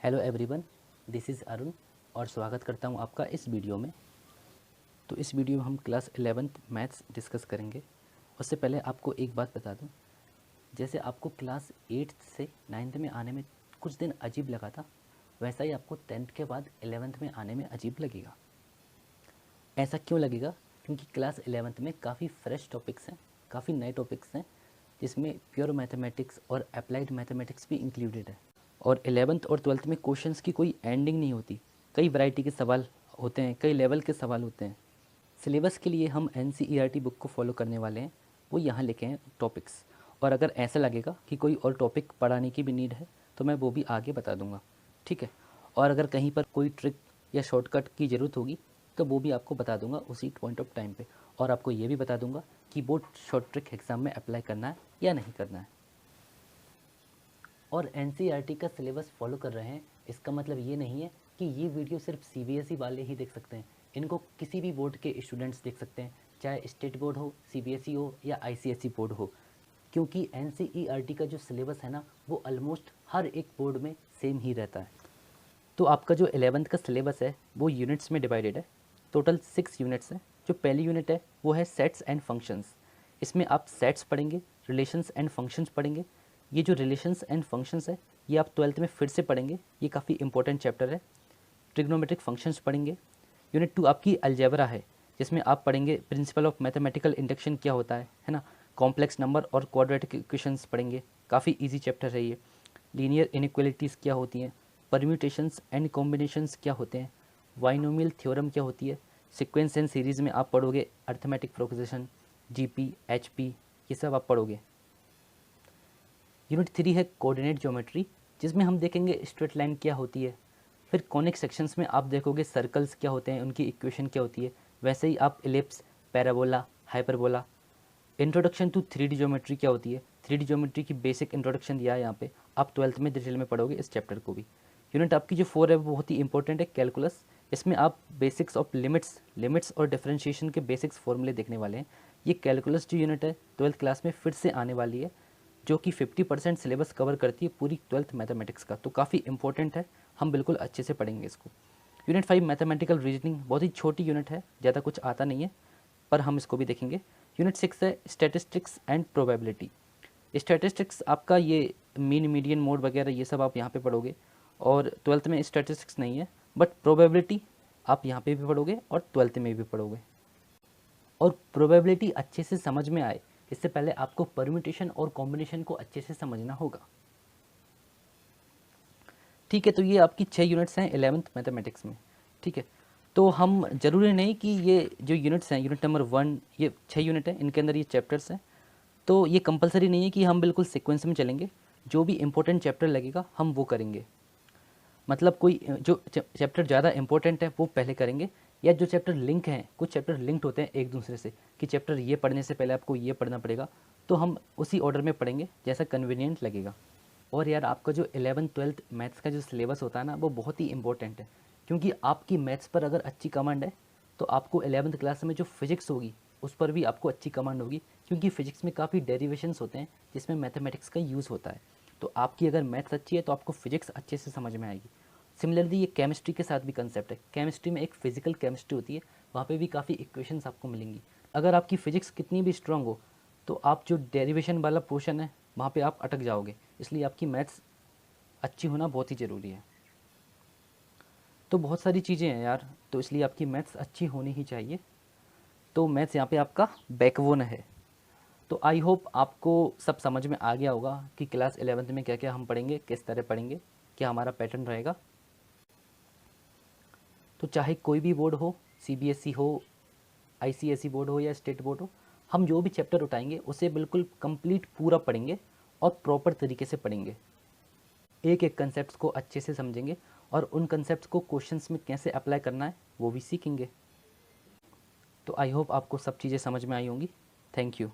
Hello everyone, this is Arun और स्वागत करता हूं आपका इस वीडियो में। तो इस वीडियो में हम क्लास 11th मैथ्स डिस्कस करेंगे। उससे पहले आपको एक बात बता दूं, जैसे आपको क्लास 8th से 9th में आने में कुछ दिन अजीब लगा था, वैसा ही आपको 10th के बाद 11th में आने में अजीब लगेगा। ऐसा क्यों लगेगा? क्योंकि क्लास 11th में काफ़ी फ्रेश टॉपिक्स हैं, काफ़ी नए टॉपिक्स हैं, जिसमें प्योर मैथमेटिक्स और अप्लाइड मैथमेटिक्स भी इंक्लूडेड है। और 11th और 12th में क्वेश्चंस की कोई एंडिंग नहीं होती, कई वैरायटी के सवाल होते हैं, कई लेवल के सवाल होते हैं। सिलेबस के लिए हम NCERT बुक को फॉलो करने वाले हैं, वो यहाँ लिखे हैं टॉपिक्स। और अगर ऐसा लगेगा कि कोई और टॉपिक पढ़ाने की भी नीड है तो मैं वो भी आगे बता दूँगा, ठीक है। और अगर कहीं पर कोई ट्रिक या शॉर्टकट की ज़रूरत होगी तो वो भी आपको बता दूंगा उसी पॉइंट ऑफ टाइम पे। और आपको ये भी बता दूंगा कि वो शॉर्ट ट्रिक एग्ज़ाम में अप्लाई करना है या नहीं करना है। और NCERT का सिलेबस फॉलो कर रहे हैं, इसका मतलब ये नहीं है कि ये वीडियो सिर्फ CBSE वाले ही देख सकते हैं। इनको किसी भी बोर्ड के स्टूडेंट्स देख सकते हैं, चाहे स्टेट बोर्ड हो, CBSE हो या ICSE बोर्ड हो, क्योंकि NCERT का जो सिलेबस है ना, वो ऑलमोस्ट हर एक बोर्ड में सेम ही रहता है। तो आपका जो 11th का सिलेबस है वो यूनिट्स में डिवाइडेड है। टोटल 6 यूनिट्स हैं। जो पहली यूनिट है वो है सेट्स एंड फंक्शंस। इसमें आप सेट्स पढ़ेंगे, रिलेशंस एंड फंक्शंस पढ़ेंगे। ये जो रिलेशंस एंड फंक्शंस है ये आप 12th में फिर से पढ़ेंगे, ये काफ़ी इंपॉर्टेंट चैप्टर है। ट्रिग्नोमेट्रिक फंक्शंस पढ़ेंगे। यूनिट 2 आपकी अलजेब्रा है, जिसमें आप पढ़ेंगे प्रिंसिपल ऑफ मैथमेटिकल इंडक्शन क्या होता है ना। कॉम्प्लेक्स नंबर और क्वाड्रेटिक इक्वेशंस पढ़ेंगे, काफ़ी ईजी चैप्टर है ये। लीनियर इनइक्वालिटीज़ क्या होती हैं, परम्यूटेशंस एंड कॉम्बिनेशंस क्या होते हैं, बाइनोमियल थ्योरम क्या होती है। सीक्वेंस एंड सीरीज़ में आप पढ़ोगे अर्थमेटिक प्रोपोजिशन, GP, HP, ये सब आप पढ़ोगे। यूनिट 3 है कोऑर्डिनेट ज्योमेट्री, जिसमें हम देखेंगे स्ट्रेट लाइन क्या होती है। फिर कॉनिक सेक्शंस में आप देखोगे सर्कल्स क्या होते हैं, उनकी इक्वेशन क्या होती है। वैसे ही आप ellipse, parabola, hyperbola. Introduction to 3D geometry क्या होती है, 3D ज्योमेट्री की बेसिक इंट्रोडक्शन दिया है यहाँ पे। आप 12th में डिटेल में पढ़ोगे इस चैप्टर को भी। यूनिट आपकी जो 4 है वो बहुत ही इंपॉर्टेंट है, कैलकुलस। इसमें आप बेसिक्स ऑफ लिमिट्स और डिफरेंशिएशन के बेसिक्स फॉर्मूले देखने वाले हैं। ये कैलकुलस जो यूनिट है 12th क्लास में फिर से आने वाली है, जो कि 50% सिलेबस कवर करती है पूरी 12th मैथमेटिक्स का, तो काफ़ी इंपॉर्टेंट है, हम बिल्कुल अच्छे से पढ़ेंगे इसको। यूनिट 5 मैथमेटिकल रीजनिंग, बहुत ही छोटी यूनिट है, ज़्यादा कुछ आता नहीं है, पर हम इसको भी देखेंगे। यूनिट 6 है स्टैटिस्टिक्स एंड प्रोबेबिलिटी। स्टैटिस्टिक्स आपका ये मीन मीडियन मोड वगैरह ये सब आप यहाँ पे पढ़ोगे, और 12th में स्टैटिस्टिक्स नहीं है, बट प्रोबेबिलिटी आप यहाँ पे भी पढ़ोगे और 12th में भी पढ़ोगे। और प्रोबेबिलिटी अच्छे से समझ में आए इससे पहले आपको परम्यूटेशन और कॉम्बिनेशन को अच्छे से समझना होगा, ठीक है। तो ये आपकी 6 यूनिट्स हैं 11th मैथमेटिक्स में, ठीक है। तो हम ज़रूरी नहीं कि ये जो यूनिट्स हैं, यूनिट नंबर 1, ये 6 यूनिट हैं, इनके अंदर ये चैप्टर्स हैं, तो ये कंपलसरी नहीं है कि हम बिल्कुल सीक्वेंस में चलेंगे। जो भी इंपॉर्टेंट चैप्टर लगेगा हम वो करेंगे। मतलब कोई जो चैप्टर ज़्यादा इंपॉर्टेंट है वो पहले करेंगे, या जो चैप्टर लिंक हैं, कुछ चैप्टर लिंक्ड होते हैं एक दूसरे से, कि चैप्टर ये पढ़ने से पहले आपको ये पढ़ना पड़ेगा, तो हम उसी ऑर्डर में पढ़ेंगे जैसा कन्वीनियंट लगेगा। और यार आपका जो 11th-12th मैथ्स का जो सिलेबस होता है ना, वो बहुत ही इंपॉर्टेंट है, क्योंकि आपकी मैथ्स पर अगर अच्छी कमांड है तो आपको 11th क्लास में जो फिजिक्स होगी उस पर भी आपको अच्छी कमांड होगी, क्योंकि फिजिक्स में काफ़ी डेरिवेशंस होते हैं जिसमें मैथमेटिक्स का यूज़ होता है। तो आपकी अगर मैथ्स अच्छी है तो आपको फिजिक्स अच्छे से समझ में आएगी। सिमिलरली ये केमिस्ट्री के साथ भी कंसेप्ट है। केमिस्ट्री में एक फिजिकल केमिस्ट्री होती है, वहाँ पे भी काफ़ी इक्वेशंस आपको मिलेंगी। अगर आपकी फिजिक्स कितनी भी स्ट्रांग हो तो आप जो डेरिवेशन वाला पोर्शन है वहाँ पे आप अटक जाओगे, इसलिए आपकी मैथ्स अच्छी होना बहुत ही ज़रूरी है। तो बहुत सारी चीज़ें हैं यार, तो इसलिए आपकी मैथ्स अच्छी होनी ही चाहिए। तो मैथ्स यहाँ पे आपका बैकबोन है। तो आई होप आपको सब समझ में आ गया होगा कि क्लास 11th में क्या क्या हम पढ़ेंगे, किस तरह पढ़ेंगे, क्या हमारा पैटर्न रहेगा। तो चाहे कोई भी बोर्ड हो, CBSE हो, ICSE बोर्ड हो या स्टेट बोर्ड हो, हम जो भी चैप्टर उठाएंगे उसे बिल्कुल कंप्लीट पूरा पढ़ेंगे और प्रॉपर तरीके से पढ़ेंगे। एक एक कंसेप्ट को अच्छे से समझेंगे और उन कंसेप्ट को क्वेश्चंस में कैसे अप्लाई करना है वो भी सीखेंगे। तो आई होप आपको सब चीज़ें समझ में आई होंगी। Thank you.